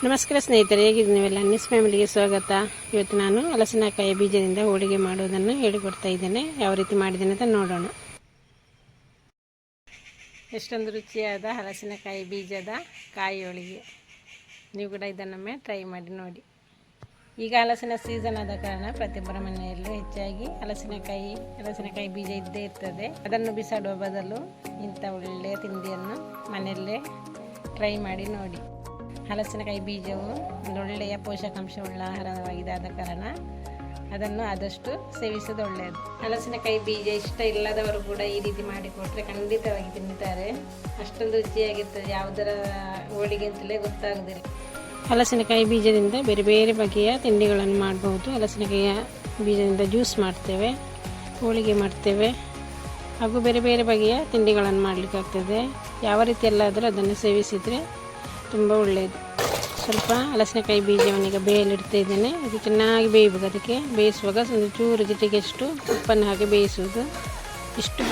ನಮಸ್ಕಾರ ಸ್ನೇಹಿತರೆ, ಹೇಗಿದ್ದು ನೀವೆಲ್ಲ? ಅನ್ನಿಸ್ ಫ್ಯಾಮಿಲಿಗೆ ಸ್ವಾಗತ. ಇವತ್ತು ನಾನು ಹಲಸಿನಕಾಯಿ ಬೀಜದಿಂದ ಹೋಳಿಗೆ ಮಾಡುವುದನ್ನು ಹೇಳಿಕೊಡ್ತಾ ಇದ್ದೇನೆ. ಯಾವ ರೀತಿ ಮಾಡಿದ್ದೇನೆ ಅಂತ ನೋಡೋಣ. ಎಷ್ಟೊಂದು ರುಚಿಯಾದ ಹಲಸಿನಕಾಯಿ ಬೀಜದ ಕಾಯಿ ಹೋಳಿಗೆ. ನೀವು ಕೂಡ ಇದನ್ನೊಮ್ಮೆ ಟ್ರೈ ಮಾಡಿ ನೋಡಿ. ಈಗ ಹಲಸಿನ ಸೀಸನ್ ಆದ ಕಾರಣ ಪ್ರತಿಯೊಬ್ಬರ ಮನೆಯಲ್ಲೂ ಹೆಚ್ಚಾಗಿ ಹಲಸಿನಕಾಯಿ ಬೀಜ ಇದ್ದೇ ಇರ್ತದೆ. ಅದನ್ನು ಬಿಸಾಡುವ ಬದಲು ಇಂಥ ಒಳ್ಳೆಯ ತಿಂಡಿಯನ್ನು ಮನೆಯಲ್ಲೇ ಟ್ರೈ ಮಾಡಿ ನೋಡಿ. ಹಲಸಿನಕಾಯಿ ಬೀಜವು ಒಂದೊಳ್ಳೆಯ ಪೋಷಕಾಂಶವುಳ್ಳ ಆಹಾರವಾಗಿದೆ. ಆದ ಕಾರಣ ಅದನ್ನು ಆದಷ್ಟು ಸೇವಿಸೋದು ಒಳ್ಳೆಯದು. ಹಲಸಿನಕಾಯಿ ಬೀಜ ಇಷ್ಟ ಇಲ್ಲದವರು ಕೂಡ ಈ ರೀತಿ ಮಾಡಿಕೊಟ್ರೆ ಖಂಡಿತವಾಗಿ ತಿನ್ನುತ್ತಾರೆ. ಅಷ್ಟೊಂದು ರುಚಿಯಾಗಿರ್ತದೆ, ಯಾವುದರ ಹೋಳಿಗೆ ಅಂತಲೇ ಗೊತ್ತಾಗೋದಿಲ್ಲ. ಹಲಸಿನಕಾಯಿ ಬೀಜದಿಂದ ಬೇರೆ ಬೇರೆ ಬಗೆಯ ತಿಂಡಿಗಳನ್ನು ಮಾಡಬಹುದು. ಹಲಸಿನಕಾಯಿಯ ಬೀಜದಿಂದ ಜ್ಯೂಸ್ ಮಾಡ್ತೇವೆ, ಹೋಳಿಗೆ ಮಾಡ್ತೇವೆ, ಹಾಗೂ ಬೇರೆ ಬೇರೆ ಬಗೆಯ ತಿಂಡಿಗಳನ್ನು ಮಾಡಲಿಕ್ಕಾಗ್ತದೆ. ಯಾವ ರೀತಿಯಲ್ಲಾದರೂ ಅದನ್ನು ಸೇವಿಸಿದರೆ ತುಂಬ ಒಳ್ಳೆಯದು. ಸ್ವಲ್ಪ ಹಲಸಿನಕಾಯಿ ಬೀಜವನ್ನೀಗ ಬೇಯಲಿಡ್ತಾ ಇದ್ದೇನೆ. ಇದು ಚೆನ್ನಾಗಿ ಬೇಯಬೇಕು. ಅದಕ್ಕೆ ಬೇಯಿಸುವಾಗ ಒಂದು ಚೂರು ಜೊತೆಗೆಷ್ಟು ಉಪ್ಪನ್ನು ಹಾಕಿ ಬೇಯಿಸುವುದು. ಇಷ್ಟು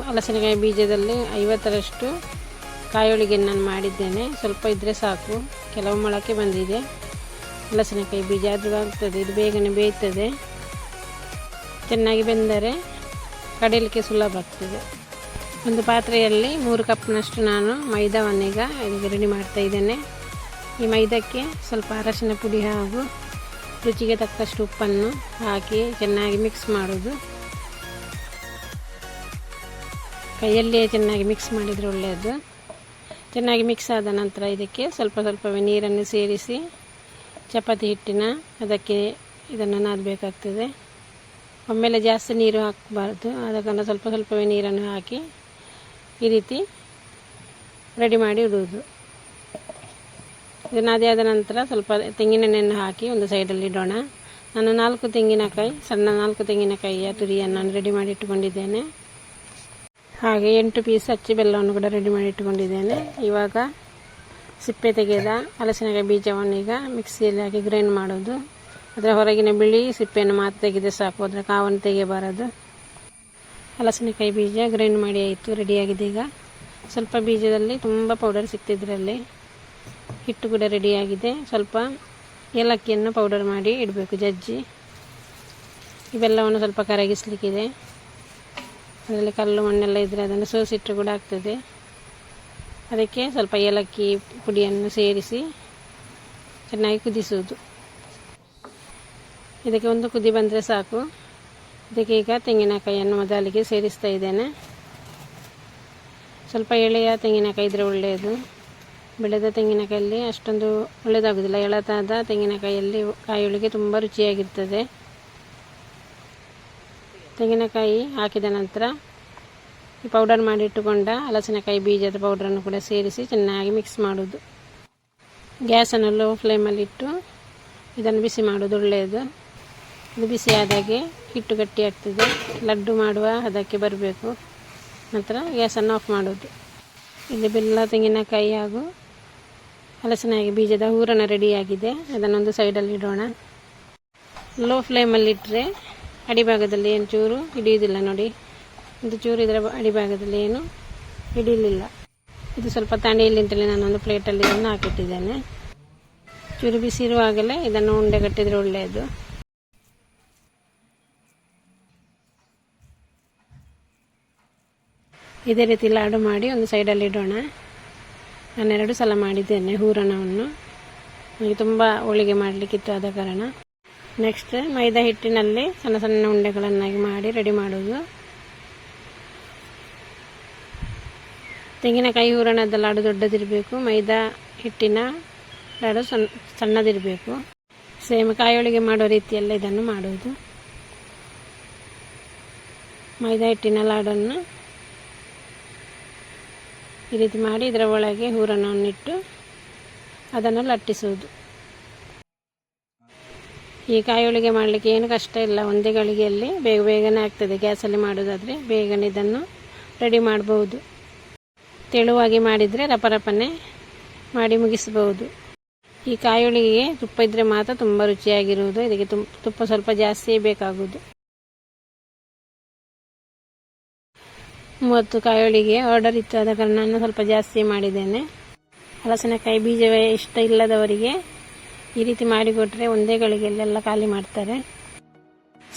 ಹಲಸಿನಕಾಯಿ ಬೀಜದಲ್ಲಿ 50ರಷ್ಟು ಕಾಯೋಳಿಗೆ ನಾನು ಮಾಡಿದ್ದೇನೆ. ಸ್ವಲ್ಪ ಇದ್ದರೆ ಸಾಕು. ಕೆಲವು ಮೊಳಕೆ ಬಂದಿದೆ ಹಲಸಿನಕಾಯಿ ಬೀಜ, ಅದು ಆಗ್ತದೆ. ಇದು ಬೇಗನೆ ಬೇಯ್ತದೆ. ಚೆನ್ನಾಗಿ ಬೆಂದರೆ ಕಡಿಯಲಿಕ್ಕೆ ಸುಲಭ ಆಗ್ತದೆ. ಒಂದು ಪಾತ್ರೆಯಲ್ಲಿ 3 ಕಪ್ನಷ್ಟು ನಾನು ಮೈದಾವನ್ನೀಗ ಇದಕ್ಕೆ ರೆಡಿ ಮಾಡ್ತಾ ಇದ್ದೇನೆ. ಈ ಮೈದಾಕ್ಕೆ ಸ್ವಲ್ಪ ಅರಶಿನ ಪುಡಿ ಹಾಗೂ ರುಚಿಗೆ ತಕ್ಕಷ್ಟು ಉಪ್ಪನ್ನು ಹಾಕಿ ಚೆನ್ನಾಗಿ ಮಿಕ್ಸ್ ಮಾಡೋದು. ಕೈಯಲ್ಲಿಯೇ ಚೆನ್ನಾಗಿ ಮಿಕ್ಸ್ ಮಾಡಿದರೆ ಒಳ್ಳೆಯದು. ಚೆನ್ನಾಗಿ ಮಿಕ್ಸ್ ಆದ ನಂತರ ಇದಕ್ಕೆ ಸ್ವಲ್ಪವೇ ನೀರನ್ನು ಸೇರಿಸಿ ಚಪಾತಿ ಹಿಟ್ಟಿನ ಅದಕ್ಕೆ ಇದನ್ನು ನಾದಬೇಕಾಗ್ತದೆ. ಒಮ್ಮೆಲೆ ಜಾಸ್ತಿ ನೀರು ಹಾಕಬಾರ್ದು. ಆದ ಕಾರಣ ಸ್ವಲ್ಪವೇ ನೀರನ್ನು ಹಾಕಿ ಈ ರೀತಿ ರೆಡಿ ಮಾಡಿ ಇಡುವುದು. ಇದನ್ನು ಅದೇ ಆದ ನಂತರ ಸ್ವಲ್ಪ ತೆಂಗಿನೆಣ್ಣೆಯನ್ನು ಹಾಕಿ ಒಂದು ಸೈಡಲ್ಲಿ ಇಡೋಣ. ನಾನು 4 ತೆಂಗಿನಕಾಯಿ, ಸಣ್ಣ 4 ತೆಂಗಿನಕಾಯಿಯ ತುರಿಯನ್ನು ನಾನು ರೆಡಿ ಮಾಡಿ ಇಟ್ಟುಕೊಂಡಿದ್ದೇನೆ. ಹಾಗೆ 8 ಪೀಸ್ ಅಚ್ಚಿ ಬೆಲ್ಲವನ್ನು ಕೂಡ ರೆಡಿ ಮಾಡಿ ಇಟ್ಟುಕೊಂಡಿದ್ದೇನೆ. ಇವಾಗ ಸಿಪ್ಪೆ ತೆಗೆದ ಹಲಸಿನಕಾಯಿ ಬೀಜವನ್ನು ಈಗ ಮಿಕ್ಸಿಯಲ್ಲಿ ಹಾಕಿ ಗ್ರೈಂಡ್ ಮಾಡೋದು. ಅದರ ಹೊರಗಿನ ಬಿಳಿ ಸಿಪ್ಪೆಯನ್ನು ಮಾತ್ರ ತೆಗೆದರೆ ಸಾಕು, ಅದರ ಕಾವನ್ನು ತೆಗೆಯಬಾರದು. ಹಲಸಿನಕಾಯಿ ಬೀಜ ಗ್ರೈಂಡ್ ಮಾಡಿ ಆಯಿತು, ರೆಡಿಯಾಗಿದೆ. ಈಗ ಸ್ವಲ್ಪ ಬೀಜದಲ್ಲಿ ತುಂಬ ಪೌಡರ್ ಸಿಗ್ತಿದ್ರಲ್ಲಿ. ಹಿಟ್ಟು ಕೂಡ ರೆಡಿಯಾಗಿದೆ. ಸ್ವಲ್ಪ ಏಲಕ್ಕಿಯನ್ನು ಪೌಡರ್ ಮಾಡಿ ಇಡಬೇಕು, ಜಜ್ಜಿ. ಇವೆಲ್ಲವನ್ನು ಸ್ವಲ್ಪ ಕರಗಿಸಲಿಕ್ಕಿದೆ. ಅದರಲ್ಲಿ ಕಲ್ಲು ಮಣ್ಣೆಲ್ಲ ಇದ್ದರೆ ಅದನ್ನು ಸೋಸಿಟ್ಟರು ಕೂಡ ಆಗ್ತದೆ. ಅದಕ್ಕೆ ಸ್ವಲ್ಪ ಏಲಕ್ಕಿ ಪುಡಿಯನ್ನು ಸೇರಿಸಿ ಚೆನ್ನಾಗಿ ಕುದಿಸುವುದು. ಇದಕ್ಕೆ ಒಂದು ಕುದಿ ಬಂದರೆ ಸಾಕು. ಇದಕ್ಕೆ ಈಗ ತೆಂಗಿನಕಾಯಿಯನ್ನು ಮೊದಲಿಗೆ ಸೇರಿಸ್ತಾ ಇದ್ದೇನೆ. ಸ್ವಲ್ಪ ಎಳೆಯ ತೆಂಗಿನಕಾಯಿ ಇದ್ದರೆ ಒಳ್ಳೆಯದು. ಬೆಳೆದ ತೆಂಗಿನಕಾಯಲ್ಲಿ ಅಷ್ಟೊಂದು ಒಳ್ಳೆಯದಾಗೋದಿಲ್ಲ. ಎಳತಾದ ತೆಂಗಿನಕಾಯಿಯಲ್ಲಿ ಕಾಯಿಯೊಳಗೆ ತುಂಬ ರುಚಿಯಾಗಿರ್ತದೆ. ತೆಂಗಿನಕಾಯಿ ಹಾಕಿದ ನಂತರ ಈ ಪೌಡರ್ ಮಾಡಿಟ್ಟುಕೊಂಡ ಹಲಸಿನಕಾಯಿ ಬೀಜದ ಪೌಡರನ್ನು ಕೂಡ ಸೇರಿಸಿ ಚೆನ್ನಾಗಿ ಮಿಕ್ಸ್ ಮಾಡೋದು. ಗ್ಯಾಸನ್ನು ಲೋ ಫ್ಲೇಮಲ್ಲಿಟ್ಟು ಇದನ್ನು ಬಿಸಿ ಮಾಡೋದು ಒಳ್ಳೆಯದು. ಇದು ಬಿಸಿ ಆದಾಗೆ ಹಿಟ್ಟು ಗಟ್ಟಿ ಆಗ್ತದೆ. ಲಡ್ಡು ಮಾಡುವ ಅದಕ್ಕೆ ಬರಬೇಕು. ನಂತರ ಗ್ಯಾಸನ್ನು ಆಫ್ ಮಾಡೋದು. ಇಲ್ಲಿ ಬೆಲ್ಲ, ತೆಂಗಿನಕಾಯಿ ಹಾಗೂ ಹಲಸಿನಕಾಯಿ ಬೀಜದ ಹೂರಣ ರೆಡಿಯಾಗಿದೆ. ಅದನ್ನೊಂದು ಸೈಡಲ್ಲಿ ಇಡೋಣ. ಲೋ ಫ್ಲೇಮಲ್ಲಿಟ್ಟರೆ ಅಡಿಭಾಗದಲ್ಲಿ ಏನು ಚೂರು ಹಿಡಿಯುವುದಿಲ್ಲ ನೋಡಿ. ಒಂದು ಚೂರು ಇದರ ಅಡಿಭಾಗದಲ್ಲಿ ಏನು ಹಿಡಿಯಲಿಲ್ಲ. ಇದು ಸ್ವಲ್ಪ ತಣಿಯಲ್ಲಿ ಅಂತೇಳಿ ನಾನೊಂದು ಪ್ಲೇಟಲ್ಲಿ ಇದನ್ನು ಹಾಕಿಟ್ಟಿದ್ದೇನೆ. ಚೂರು ಬಿಸಿ ಇರುವಾಗಲೇ ಇದನ್ನು ಉಂಡೆ ಕಟ್ಟಿದರೆ ಒಳ್ಳೆಯದು. ಇದೇ ರೀತಿ ಲಾಡು ಮಾಡಿ ಒಂದು ಸೈಡಲ್ಲಿ ಇಡೋಣ. ನಾನು 2 ಸಲ ಮಾಡಿದ್ದೇನೆ ಹೂರಣವನ್ನು. ನನಗೆ ತುಂಬ ಹೋಳಿಗೆ ಮಾಡಲಿಕ್ಕಿತ್ತು, ಆದ ಕಾರಣ. ನೆಕ್ಸ್ಟ್ ಮೈದಾ ಹಿಟ್ಟಿನಲ್ಲಿ ಸಣ್ಣ ಸಣ್ಣ ಉಂಡೆಗಳನ್ನಾಗಿ ಮಾಡಿ ರೆಡಿ ಮಾಡೋದು. ತೆಂಗಿನಕಾಯಿ ಹೂರಣದ ಲಾಡು ದೊಡ್ಡದಿರಬೇಕು, ಮೈದಾ ಹಿಟ್ಟಿನ ಲಾಡು ಸಣ್ಣದಿರಬೇಕು. ಸೇಮ್ ಕಾಯಿ ಹೋಳಿಗೆ ಮಾಡೋ ರೀತಿಯಲ್ಲ ಇದನ್ನು ಮಾಡೋದು. ಮೈದಾ ಹಿಟ್ಟಿನ ಲಾಡನ್ನು ಈ ರೀತಿ ಮಾಡಿ ಇದರ ಒಳಗೆ ಹೂರಣವನ್ನಿಟ್ಟು ಅದನ್ನು ಲಟ್ಟಿಸುವುದು. ಈ ಕಾಯಿ ಹೋಳಿಗೆ ಮಾಡಲಿಕ್ಕೆ ಏನು ಕಷ್ಟ ಇಲ್ಲ. ಒಂದೇ ಗಳಿಗೆಯಲ್ಲಿ ಬೇಗನೆ ಆಗ್ತದೆ. ಗ್ಯಾಸಲ್ಲಿ ಮಾಡೋದಾದರೆ ಬೇಗನೆ ಇದನ್ನು ರೆಡಿ ಮಾಡಬಹುದು. ತೆಳುವಾಗಿ ಮಾಡಿದರೆ ರಪರಪನೆ ಮಾಡಿ ಮುಗಿಸಬಹುದು. ಈ ಕಾಯಿ ಹೋಳಿಗೆಗೆ ತುಪ್ಪ ಇದ್ದರೆ ಮಾತ್ರ ತುಂಬ ರುಚಿಯಾಗಿರುವುದು. ಇದಕ್ಕೆ ತುಪ್ಪ ಸ್ವಲ್ಪ ಜಾಸ್ತಿಯೇ ಬೇಕಾಗುವುದು. 30 ಕಾಯಿ ಹೋಳಿಗೆ ಆರ್ಡರ್ ಇತ್ತು, ಆದ ಕಾರಣ ನಾನು ಸ್ವಲ್ಪ ಜಾಸ್ತಿ ಮಾಡಿದ್ದೇನೆ. ಹಲಸಿನಕಾಯಿ ಬೀಜವೇ ಇಷ್ಟ ಇಲ್ಲದವರಿಗೆ ಈ ರೀತಿ ಮಾಡಿಕೊಟ್ರೆ ಒಂದೇ ಗಳಿಗೆಲ್ಲ ಖಾಲಿ ಮಾಡ್ತಾರೆ.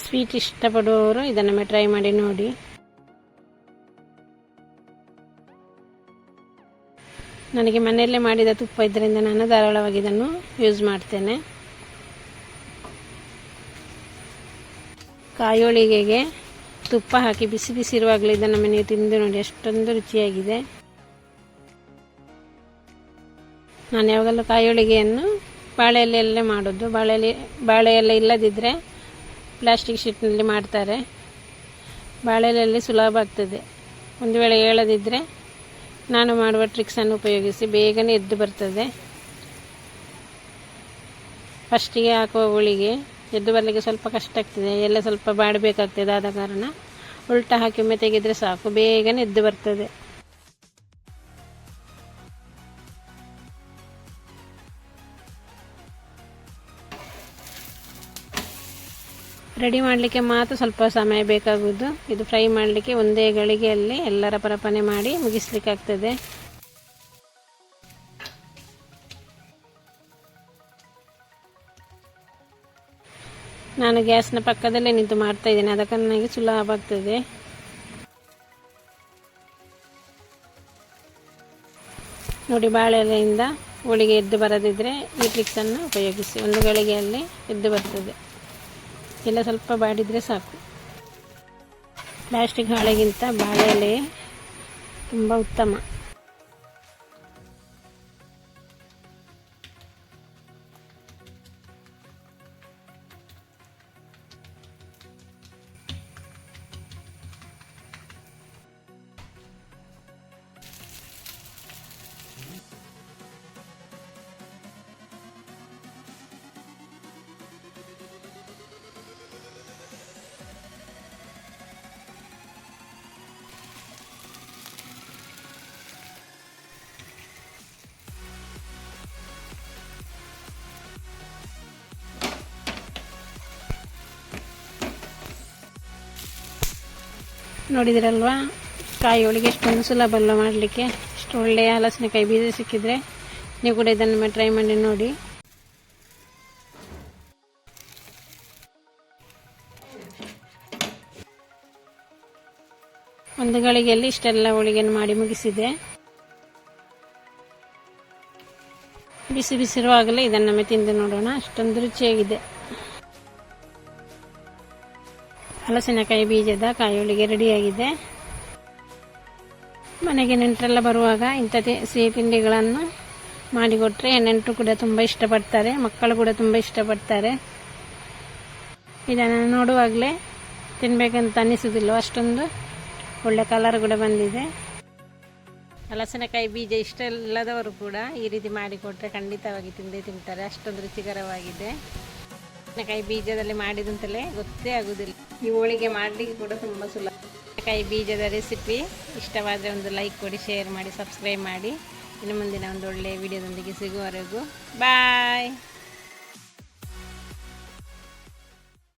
ಸ್ವೀಟ್ ಇಷ್ಟಪಡುವವರು ಇದನ್ನೊಮ್ಮೆ ಟ್ರೈ ಮಾಡಿ ನೋಡಿ. ನನಗೆ ಮನೆಯಲ್ಲೇ ಮಾಡಿದ ತುಪ್ಪ ಇದರಿಂದ ನಾನು ಧಾರಾಳವಾಗಿ ಇದನ್ನು ಯೂಸ್ ಮಾಡ್ತೇನೆ. ಕಾಯಿ ಹೋಳಿಗೆಗೆ ತುಪ್ಪ ಹಾಕಿ ಬಿಸಿ ಬಿಸಿ ಇರುವಾಗಲೇ ಇದನ್ನೊಮ್ಮೆ ನೀವು ತಿಂದು ನೋಡಿ, ಅಷ್ಟೊಂದು ರುಚಿಯಾಗಿದೆ. ನಾನು ಯಾವಾಗಲೂ ಕಾಯಿ ಹೋಳಿಗೆಯನ್ನು ಬಾಳೆ ಎಲೆಯಲ್ಲೇ ಮಾಡೋದು. ಬಾಳೆ ಎಲೆ ಇಲ್ಲದಿದ್ದರೆ ಪ್ಲಾಸ್ಟಿಕ್ ಶೀಟ್ನಲ್ಲಿ ಮಾಡ್ತಾರೆ. ಬಾಳೆ ಎಲೆಯಲ್ಲಿ ಸುಲಭ ಆಗ್ತದೆ. ಒಂದು ವೇಳೆ ಹೇಳದಿದ್ದರೆ ನಾನು ಮಾಡುವ ಟ್ರಿಕ್ಸನ್ನು ಉಪಯೋಗಿಸಿ ಬೇಗನೆ ಎದ್ದು ಬರ್ತದೆ. ಫಸ್ಟಿಗೆ ಹಾಕುವ ಹೋಳಿಗೆ ಎದ್ದು ಬರಲಿಕ್ಕೆ ಸ್ವಲ್ಪ ಕಷ್ಟ ಆಗ್ತದೆ, ಎಲ್ಲ ಸ್ವಲ್ಪ ಬಾಡಬೇಕಾಗ್ತದೆ. ಆದ ಕಾರಣ ಉಲ್ಟಾ ಹಾಕಿ ಒಮ್ಮೆ ತೆಗೆದರೆ ಸಾಕು, ಬೇಗನೆ ಎದ್ದು ಬರ್ತದೆ. ರೆಡಿ ಮಾಡಲಿಕ್ಕೆ ಮಾತ್ರ ಸ್ವಲ್ಪ ಸಮಯ ಬೇಕಾಗುವುದು. ಇದು ಫ್ರೈ ಮಾಡಲಿಕ್ಕೆ ಒಂದೇ ಗಳಿಗೆಯಲ್ಲಿ ಎಲ್ಲರ ಪರಪನೆ ಮಾಡಿ ಮುಗಿಸ್ಲಿಕ್ಕೆ ಆಗ್ತದೆ. ನಾನು ಗ್ಯಾಸ್ನ ಪಕ್ಕದಲ್ಲೇ ನಿಂತು ಮಾಡ್ತಾ ಇದ್ದೇನೆ, ಅದಕ್ಕೆ ನನಗೆ ಸುಲಭ ಆಗ್ತದೆ. ನೋಡಿ, ಬಾಳೆ ಎಲೆಯಿಂದ ಹೋಳಿಗೆ ಎದ್ದು ಬರದಿದ್ದರೆ ಈ ಟ್ರಿಕ್ಸನ್ನು ಉಪಯೋಗಿಸಿ, ಒಂದು ಗಳಿಗೆಯಲ್ಲಿ ಎದ್ದು ಬರ್ತದೆ. ಎಲ್ಲ ಸ್ವಲ್ಪ ಬಾಡಿದರೆ ಸಾಕು. ಪ್ಲಾಸ್ಟಿಕ್ ಹಾಳೆಗಿಂತ ಬಾಳೆ ಎಲೆ ತುಂಬ ಉತ್ತಮ. ನೋಡಿದಿರಲ್ವಾ, ಕಾಯಿ ಹೋಳಿಗೆ ಎಷ್ಟೊಂದು ಸುಲಭ ಅಲ್ಲ ಮಾಡಲಿಕ್ಕೆ. ಇಷ್ಟು ಒಳ್ಳೆಯ ಹಲಸಿನಕಾಯಿ ಬೀಜ ಸಿಕ್ಕಿದರೆ ನೀವು ಕೂಡ ಇದನ್ನು ಟ್ರೈ ಮಾಡಿ ನೋಡಿ. ಒಂದು ಗಳಿಗೆಯಲ್ಲಿ ಇಷ್ಟೆಲ್ಲ ಹೋಳಿಗೆಯನ್ನು ಮಾಡಿ ಮುಗಿಸಿದೆ. ಬಿಸಿ ಬಿಸಿರುವಾಗಲೇ ಇದನ್ನೊಮ್ಮೆ ತಿಂದು ನೋಡೋಣ, ಅಷ್ಟೊಂದು ರುಚಿಯಾಗಿದೆ. ಹಲಸಿನಕಾಯಿ ಬೀಜದ ಕಾಯಿ ಹೋಳಿಗೆ ರೆಡಿಯಾಗಿದೆ. ಮನೆಗೆ ನೆಂಟರೆಲ್ಲ ಬರುವಾಗ ಇಂಥ ಸಿಹಿ ತಿಂಡಿಗಳನ್ನು ಮಾಡಿಕೊಟ್ರೆ ನೆಂಟರು ಕೂಡ ತುಂಬ ಇಷ್ಟಪಡ್ತಾರೆ, ಮಕ್ಕಳು ಕೂಡ ತುಂಬ ಇಷ್ಟಪಡ್ತಾರೆ. ಇದನ್ನು ನೋಡುವಾಗಲೇ ತಿನ್ನಬೇಕಂತ ಅನ್ನಿಸೋದಿಲ್ಲ, ಅಷ್ಟೊಂದು ಒಳ್ಳೆ ಕಲರ್ ಕೂಡ ಬಂದಿದೆ. ಹಲಸಿನಕಾಯಿ ಬೀಜ ಇಷ್ಟ ಇಲ್ಲದವರು ಕೂಡ ಈ ರೀತಿ ಮಾಡಿಕೊಟ್ರೆ ಖಂಡಿತವಾಗಿ ತಿಂದೇ ತಿಂತಾರೆ, ಅಷ್ಟೊಂದು ರುಚಿಕರವಾಗಿದೆ. ಹಲಸಿನಕಾಯಿ ಬೀಜದಲ್ಲಿ ಮಾಡಿದಂತಲೇ ಗೊತ್ತೇ ಆಗುವುದಿಲ್ಲ. ಈ ಹೋಳಿಗೆ ಮಾಡಲಿಕ್ಕೆ ಕೂಡ ತುಂಬ ಸುಲಭ. ಹಲಸಿನಕಾಯಿ ಬೀಜದ ರೆಸಿಪಿ ಇಷ್ಟವಾದರೆ ಒಂದು ಲೈಕ್ ಕೊಡಿ, ಶೇರ್ ಮಾಡಿ, ಸಬ್ಸ್ಕ್ರೈಬ್ ಮಾಡಿ. ಇನ್ನು ಮುಂದಿನ ಒಂದು ಒಳ್ಳೆಯ ವಿಡಿಯೋದೊಂದಿಗೆ ಸಿಗುವವರೆಗೂ ಬಾಯ್.